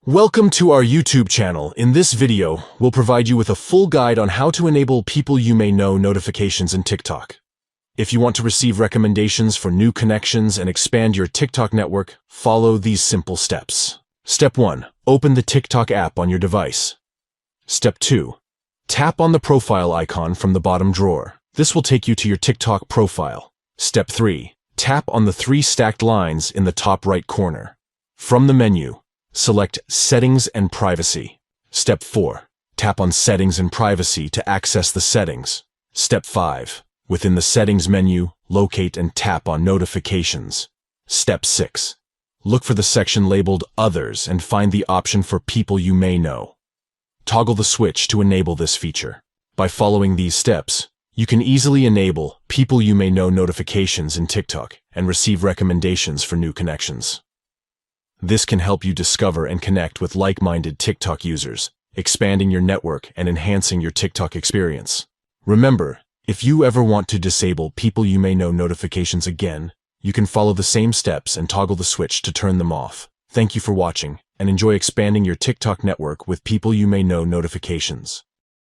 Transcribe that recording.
Welcome to our YouTube channel. In this video, we'll provide you with a full guide on how to enable people you may know notifications in TikTok. If you want to receive recommendations for new connections and expand your TikTok network, follow these simple steps. Step 1. Open the TikTok app on your device. Step 2. Tap on the profile icon from the bottom drawer. This will take you to your TikTok profile. Step 3. Tap on the 3 stacked lines in the top right corner. From the menu, select Settings and Privacy. Step 4. Tap on Settings and Privacy to access the settings. Step 5. Within the Settings menu, locate and tap on Notifications. Step 6. Look for the section labeled Others and find the option for People You May Know. Toggle the switch to enable this feature. By following these steps, you can easily enable People You May Know notifications in TikTok and receive recommendations for new connections. This can help you discover and connect with like-minded TikTok users, expanding your network and enhancing your TikTok experience. Remember, if you ever want to disable People You May Know notifications again, you can follow the same steps and toggle the switch to turn them off. Thank you for watching, and enjoy expanding your TikTok network with People You May Know notifications.